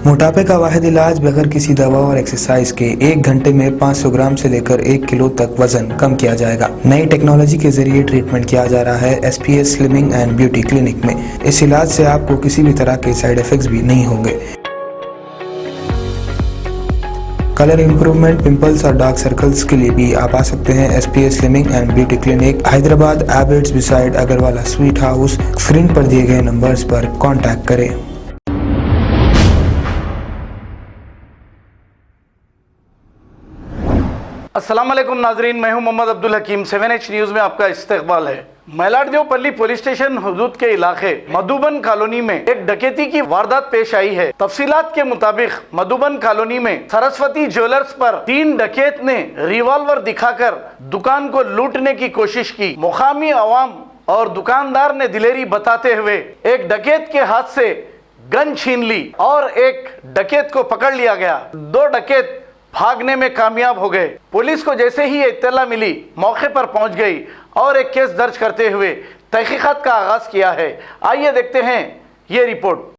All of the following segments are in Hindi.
मोटापे का वाहिद इलाज बगैर किसी दवा और एक्सरसाइज के 1 घंटे में 500 ग्राम से लेकर 1 किलो तक वजन कम किया जाएगा। नई टेक्नोलॉजी के जरिए ट्रीटमेंट किया जा रहा है SPS slimming and beauty clinic में। इस इलाज से आपको किसी भी तरह के साइड इफेक्ट्स भी नहीं होंगे। कलर इंप्रूवमेंट, पिंपल्स और डार्क सर्कल्स के लिए भी आप आ सकते हैं SPS slimming and beauty clinic, Hyderabad, Abids beside Agarwala sweet house. Screen पर दिए गए नंबर्स पर कॉन्टैक्ट करें। अस्सलाम वालेकुम नाजरीन, मैं हूं मोहम्मद अब्दुल हकीम। 7H न्यूज़ में आपका इस्तकबाल है। मैलाडदेवपल्ली पुलिस स्टेशन हुदूद के इलाके मधुबन कॉलोनी में एक डकैती की वारदात पेश आई है। तफसीलात के मुताबिक मधुबन कॉलोनी में सरस्वती ज्वेलर्स पर 3 डकैत ने रिवॉल्वर दिखाकर दुकान को लूटने की कोशिश की। मुकामी अवाम और दुकानदार ने दिलेरी बताते हुए एक डकैत के हाथ से गन छीन ली और एक डकैत को पकड़ लिया गया। 2 डकैत भागने में कामयाब हो गए। पुलिस को जैसे ही ये इत्तला मिली मौके पर पहुंच गई और एक केस दर्ज करते हुए तहकीकात का आगाज किया है। आइए देखते हैं ये रिपोर्ट।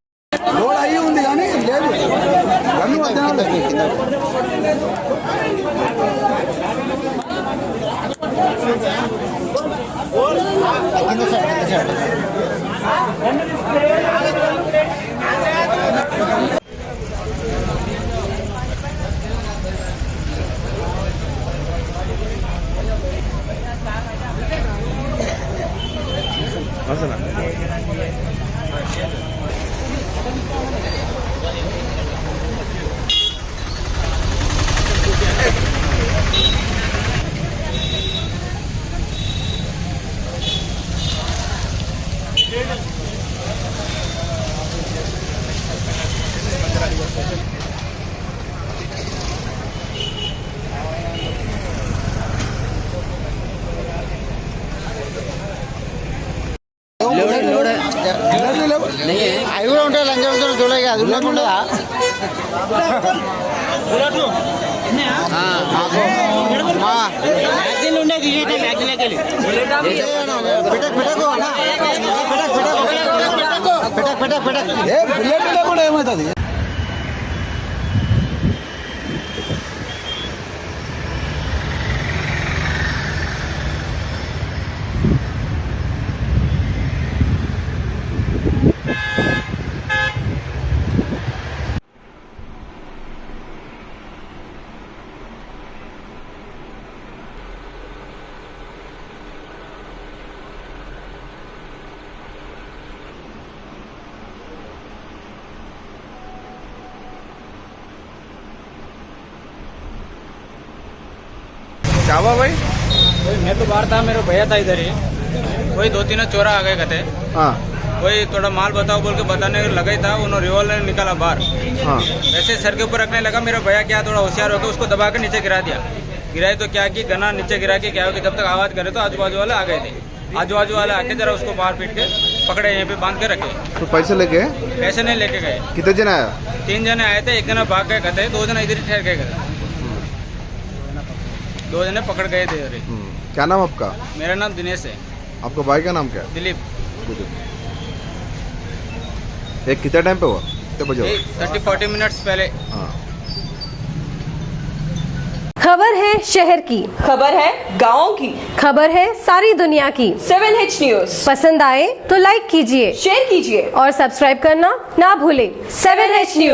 क्या हुआ भाई? मैं तो बाहर था, मेरे भैया था इधर ही। वही 2-3 चोरा आ गए कहते। हाँ वही थोड़ा माल बताओ बोल के बताने लगा ही था, उन्होंने रिवॉल्वर निकाला बाहर। हाँ वैसे सर के ऊपर रखने लगा, मेरा भैया क्या थोड़ा होशियार होकर उसको दबा के नीचे गिरा दिया। गिराई तो क्या की गना नीचे गिरा के क्या हो कि जब तक आवाज करे तो आजू बाजू वाले आ गए थे। आजू बाजू वाले आके जरा उसको बाहर पीट के पकड़े, यहीं पे बांध के रखे। तो पैसे लेके पैसे नहीं लेके गए। कितने जन आया? 3 जने आए थे, 1 जना भाग गए कहते, 2 जना इधर ही ठहर गए कहते। 2 जने पकड़ गए थे। क्या नाम आपका? मेरा नाम दिनेश है। आपका भाई का नाम क्या है? दिलीप। एक कितने टाइम पे हुआ? कितने बजे हुआ? 30-40 मिनट्स पहले। हाँ। खबर है शहर की, खबर है गाँव की, खबर है सारी दुनिया की। 7H न्यूज़ पसंद आए तो लाइक कीजिए, शेयर कीजिए और सब्सक्राइब करना ना भूलें। 7H news.